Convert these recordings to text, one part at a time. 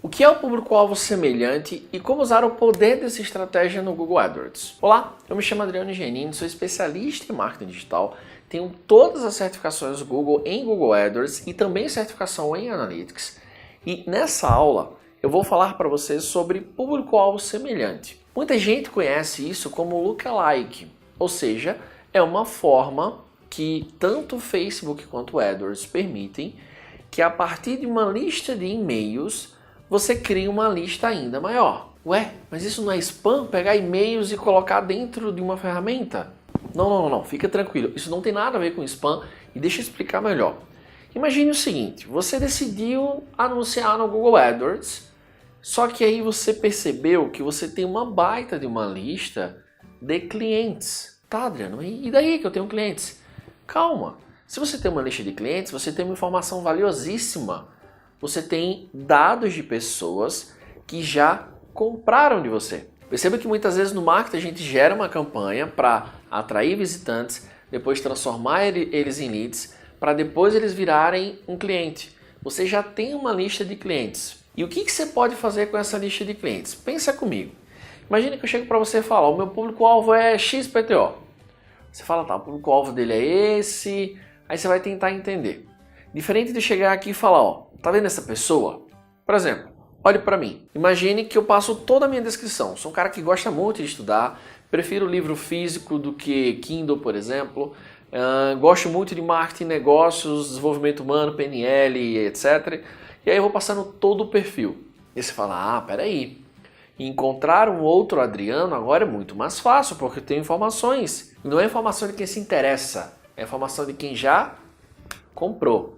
O que é o público-alvo semelhante e como usar o poder dessa estratégia no Google AdWords? Olá, eu me chamo Adriano Giannini, sou especialista em marketing digital, tenho todas as certificações do Google em Google AdWords e também certificação em Analytics. E nessa aula eu vou falar para vocês sobre público-alvo semelhante. Muita gente conhece isso como lookalike, ou seja, é uma forma que tanto o Facebook quanto o AdWords permitem que a partir de uma lista de e-mails você cria uma lista ainda maior. Ué, mas isso não é spam? Pegar e-mails e colocar dentro de uma ferramenta? Não, fica tranquilo. Isso não tem nada a ver com spam e deixa eu explicar melhor. Imagine o seguinte, você decidiu anunciar no Google AdWords, só que aí você percebeu que você tem uma baita de uma lista de clientes. Tá, Adriano, e daí que eu tenho clientes? Calma, se você tem uma lista de clientes, você tem uma informação valiosíssima. Você tem dados de pessoas que já compraram de você. Perceba que muitas vezes no marketing a gente gera uma campanha para atrair visitantes, depois transformar eles em leads, para depois eles virarem um cliente. Você já tem uma lista de clientes. E o que você pode fazer com essa lista de clientes? Pensa comigo. Imagina que eu chego para você e falo, o meu público-alvo é XPTO. Você fala, tá, o público-alvo dele é esse, aí você vai tentar entender. Diferente de chegar aqui e falar, ó, tá vendo essa pessoa? Por exemplo, olhe para mim. Imagine que eu passo toda a minha descrição. Sou um cara que gosta muito de estudar, prefiro livro físico do que Kindle, por exemplo. Gosto muito de marketing, negócios, desenvolvimento humano, PNL, etc. E aí eu vou passando todo o perfil. E você fala, peraí, encontrar um outro Adriano agora é muito mais fácil, porque eu tenho informações. E não é informação de quem se interessa, é informação de quem já comprou.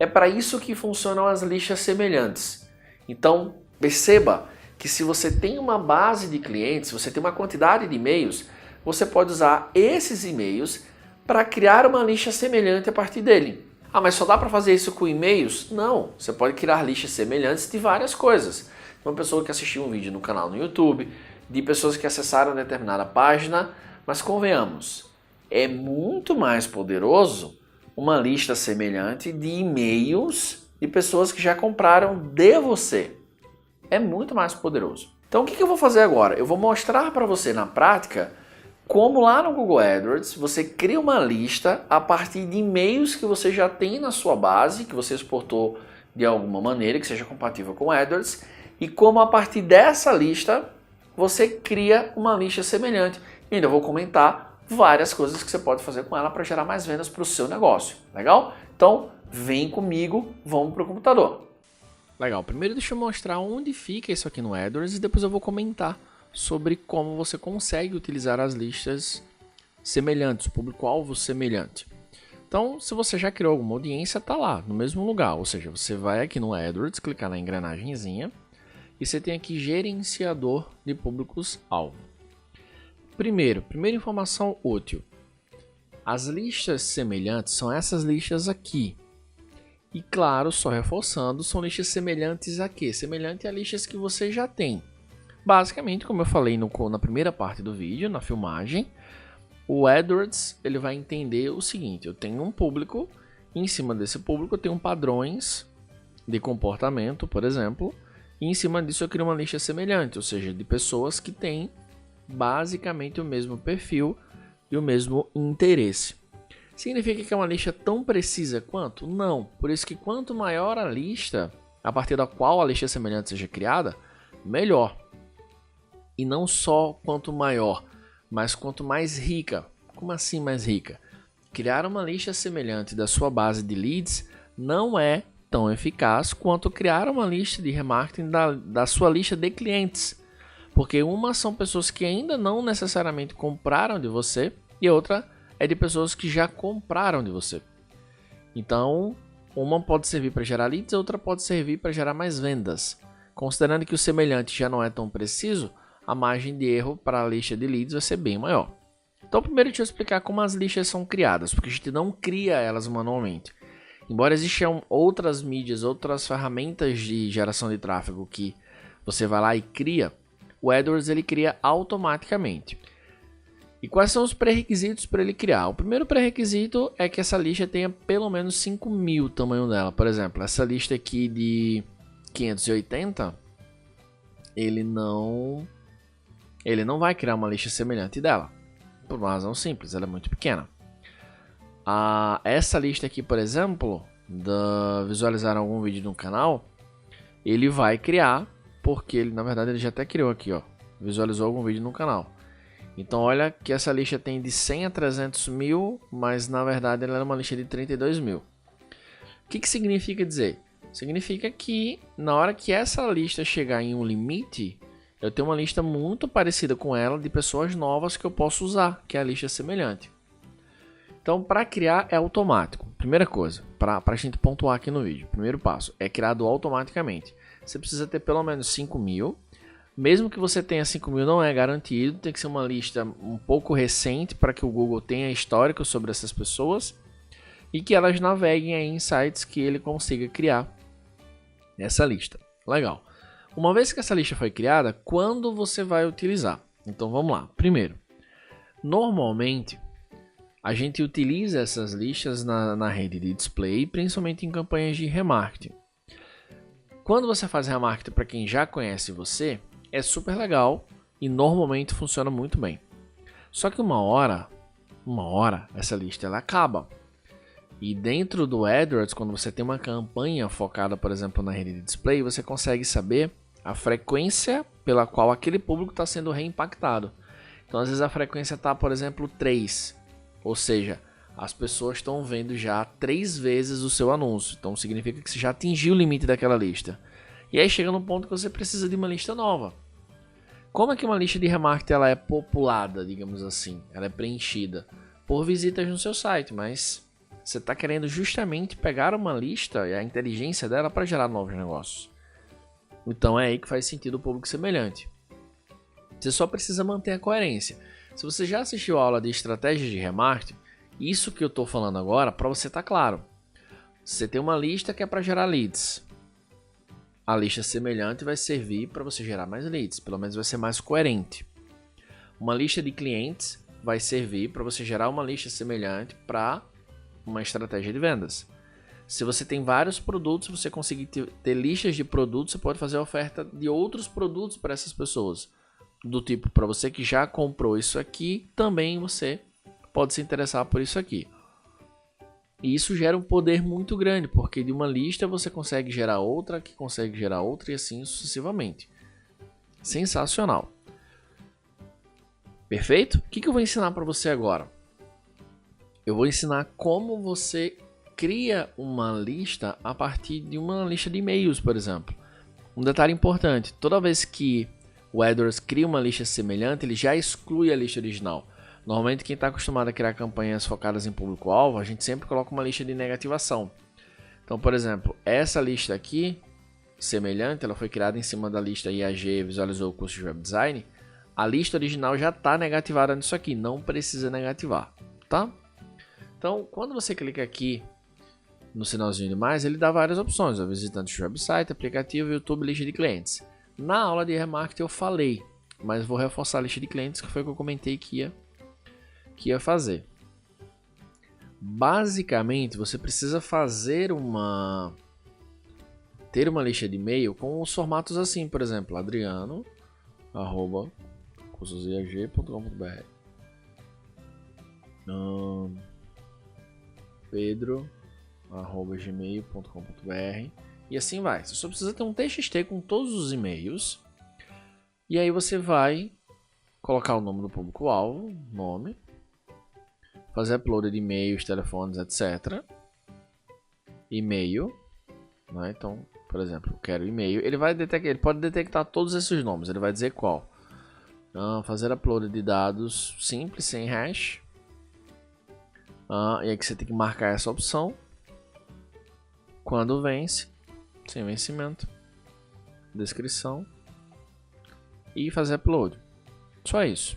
É para isso que funcionam as listas semelhantes. Então, perceba que se você tem uma base de clientes, você tem uma quantidade de e-mails, você pode usar esses e-mails para criar uma lista semelhante a partir dele. Mas só dá para fazer isso com e-mails? Não, você pode criar listas semelhantes de várias coisas. Uma pessoa que assistiu um vídeo no canal no YouTube, de pessoas que acessaram determinada página, mas convenhamos, é muito mais poderoso uma lista semelhante de e-mails de pessoas que já compraram de você. É muito mais poderoso. Então o que eu vou fazer agora? Eu vou mostrar para você na prática como lá no Google AdWords você cria uma lista a partir de e-mails que você já tem na sua base, que você exportou de alguma maneira, que seja compatível com o AdWords, e como a partir dessa lista você cria uma lista semelhante. E ainda vou comentar várias coisas que você pode fazer com ela para gerar mais vendas para o seu negócio. Legal? Então, vem comigo, vamos para o computador. Legal, primeiro deixa eu mostrar onde fica isso aqui no AdWords e depois eu vou comentar sobre como você consegue utilizar as listas semelhantes, o público-alvo semelhante. Então, se você já criou alguma audiência, está lá, no mesmo lugar. Ou seja, você vai aqui no AdWords, clicar na engrenagemzinha e você tem aqui gerenciador de públicos-alvo. Primeira informação útil. As listas semelhantes são essas listas aqui. E claro, só reforçando, são listas semelhantes a quê? Semelhante a listas que você já tem. Basicamente, como eu falei na primeira parte do vídeo, na filmagem, o AdWords ele vai entender o seguinte, eu tenho um público, e em cima desse público eu tenho padrões de comportamento, por exemplo, e em cima disso eu crio uma lista semelhante, ou seja, de pessoas que têm basicamente o mesmo perfil e o mesmo interesse. Significa que é uma lista tão precisa quanto? Não. Por isso que quanto maior a lista, a partir da qual a lista semelhante seja criada, melhor. E não só quanto maior, mas quanto mais rica. Como assim mais rica? Criar uma lista semelhante da sua base de leads não é tão eficaz quanto criar uma lista de remarketing da sua lista de clientes. Porque uma são pessoas que ainda não necessariamente compraram de você e outra é de pessoas que já compraram de você. Então, uma pode servir para gerar leads, a outra pode servir para gerar mais vendas. Considerando que o semelhante já não é tão preciso, a margem de erro para a lista de leads vai ser bem maior. Então, primeiro deixa eu explicar como as listas são criadas, porque a gente não cria elas manualmente. Embora existam outras mídias, outras ferramentas de geração de tráfego que você vai lá e cria, o AdWords ele cria automaticamente. E quais são os pré-requisitos para ele criar? O primeiro pré-requisito é que essa lista tenha pelo menos 5.000 o tamanho dela. Por exemplo, essa lista aqui de 580, ele não vai criar uma lista semelhante dela. Por uma razão simples, ela é muito pequena. Essa lista aqui, por exemplo, visualizar algum vídeo no canal, ele vai criar, porque ele, na verdade, ele já até criou aqui, ó, visualizou algum vídeo no canal. Então olha que essa lista tem de 100 a 300 mil, mas na verdade ela é uma lista de 32 mil. O que significa dizer? Significa que na hora que essa lista chegar em um limite, eu tenho uma lista muito parecida com ela de pessoas novas que eu posso usar, que é a lista semelhante. Então, para criar é automático. Primeira coisa, para a gente pontuar aqui no vídeo, primeiro passo, é criado automaticamente. Você precisa ter pelo menos 5 mil. Mesmo que você tenha 5 mil, não é garantido. Tem que ser uma lista um pouco recente para que o Google tenha histórico sobre essas pessoas e que elas naveguem aí em sites que ele consiga criar essa lista. Legal. Uma vez que essa lista foi criada, quando você vai utilizar? Então vamos lá. Primeiro, normalmente a gente utiliza essas listas na rede de display, principalmente em campanhas de remarketing. Quando você faz remarketing para quem já conhece você, é super legal e normalmente funciona muito bem. Só que uma hora essa lista ela acaba. E dentro do AdWords, quando você tem uma campanha focada, por exemplo, na rede de display, você consegue saber a frequência pela qual aquele público está sendo reimpactado. Então, às vezes a frequência está, por exemplo, 3. Ou seja, as pessoas estão vendo já 3 vezes o seu anúncio. Então, significa que você já atingiu o limite daquela lista. E aí chega no ponto que você precisa de uma lista nova. Como é que uma lista de remarketing ela é populada, digamos assim? Ela é preenchida por visitas no seu site, mas você está querendo justamente pegar uma lista e a inteligência dela para gerar novos negócios. Então é aí que faz sentido o público semelhante. Você só precisa manter a coerência. Se você já assistiu a aula de estratégias de remarketing, isso que eu estou falando agora, para você estar claro. Você tem uma lista que é para gerar leads. A lista semelhante vai servir para você gerar mais leads, pelo menos vai ser mais coerente. Uma lista de clientes vai servir para você gerar uma lista semelhante para uma estratégia de vendas. Se você tem vários produtos, você conseguir ter listas de produtos, você pode fazer a oferta de outros produtos para essas pessoas. Do tipo, para você que já comprou isso aqui, também você pode se interessar por isso aqui. E isso gera um poder muito grande, porque de uma lista você consegue gerar outra, que consegue gerar outra e assim sucessivamente. Sensacional. Perfeito? O que eu vou ensinar para você agora? Eu vou ensinar como você cria uma lista a partir de uma lista de e-mails, por exemplo. Um detalhe importante, toda vez que o AdWords cria uma lista semelhante, ele já exclui a lista original. Normalmente quem está acostumado a criar campanhas focadas em público-alvo, a gente sempre coloca uma lista de negativação. Então, por exemplo, essa lista aqui, semelhante, ela foi criada em cima da lista IAG Visualizou o Curso de Web Design. A lista original já está negativada nisso aqui, não precisa negativar, tá? Então, quando você clica aqui no sinalzinho de mais, ele dá várias opções, ó, visitante de website, aplicativo, YouTube, lista de clientes. Na aula de remarketing eu falei, mas vou reforçar a lista de clientes, que foi o que eu comentei que ia fazer. Basicamente, você precisa ter uma lista de e-mail com os formatos assim, por exemplo, adriano@cursosiag.com.br, pedro@gmail.com.br e assim vai. Você só precisa ter um TXT com todos os e-mails e aí você vai colocar o nome do público-alvo, nome, fazer upload de e-mails, telefones, etc. E-mail, né? Então, por exemplo, eu quero e-mail. Ele pode detectar todos esses nomes. Ele vai dizer qual. Fazer upload de dados simples, sem hash. E aqui você tem que marcar essa opção. Quando vence, sem vencimento, descrição e fazer upload. Só isso.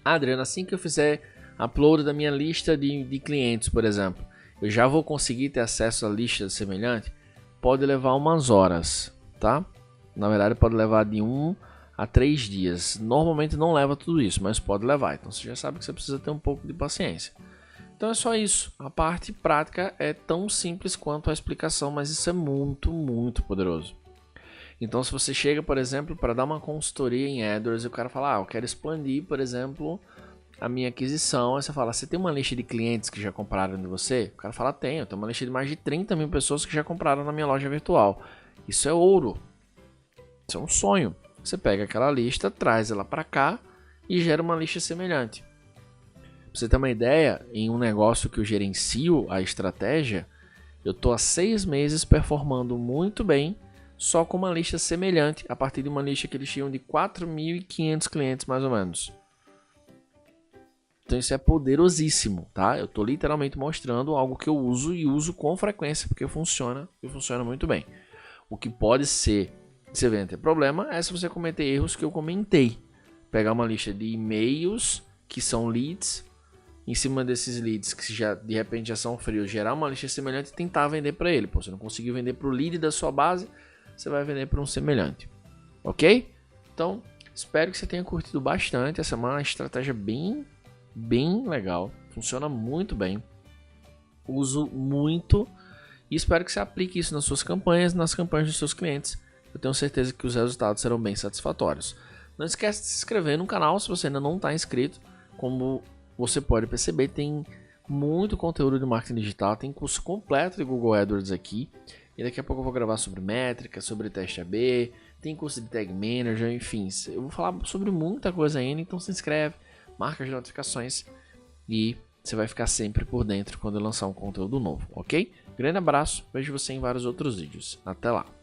Adriano, assim que eu fizer upload da minha lista de clientes, por exemplo, eu já vou conseguir ter acesso à lista semelhante? Pode levar umas horas, tá? Na verdade, pode levar de 1 a 3 dias. Normalmente não leva tudo isso, mas pode levar. Então você já sabe que você precisa ter um pouco de paciência. Então é só isso. A parte prática é tão simples quanto a explicação, mas isso é muito, muito poderoso. Então se você chega, por exemplo, para dar uma consultoria em AdWords e o cara fala, eu quero expandir, por exemplo, a minha aquisição. Aí você fala, você tem uma lista de clientes que já compraram de você? O cara fala, tenho uma lista de mais de 30 mil pessoas que já compraram na minha loja virtual. Isso é ouro. Isso é um sonho. Você pega aquela lista, traz ela para cá e gera uma lista semelhante. Pra você ter uma ideia, em um negócio que eu gerencio a estratégia, eu estou há 6 meses performando muito bem só com uma lista semelhante, a partir de uma lista que eles tinham de 4.500 clientes mais ou menos. Então isso é poderosíssimo, tá? Eu estou literalmente mostrando algo que eu uso e uso com frequência, porque funciona e funciona muito bem. O que pode ser, você vem a ter problema, é se você cometer erros que eu comentei. Pegar uma lista de e-mails que são leads, em cima desses leads que já de repente já são frios, gerar uma lista semelhante e tentar vender para ele. Pô, você não conseguiu vender para o lead da sua base, você vai vender para um semelhante. Ok? Então, espero que você tenha curtido bastante. Essa é uma estratégia bem legal. Funciona muito bem. Uso muito e espero que você aplique isso nas suas campanhas, nas campanhas dos seus clientes. Eu tenho certeza que os resultados serão bem satisfatórios. Não esquece de se inscrever no canal se você ainda não está inscrito. Como você pode perceber, tem muito conteúdo de marketing digital, tem curso completo de Google AdWords aqui. E daqui a pouco eu vou gravar sobre métrica, sobre teste AB, tem curso de Tag Manager, enfim. Eu vou falar sobre muita coisa ainda, então se inscreve, marca as notificações e você vai ficar sempre por dentro quando eu lançar um conteúdo novo, ok? Grande abraço, vejo você em vários outros vídeos. Até lá!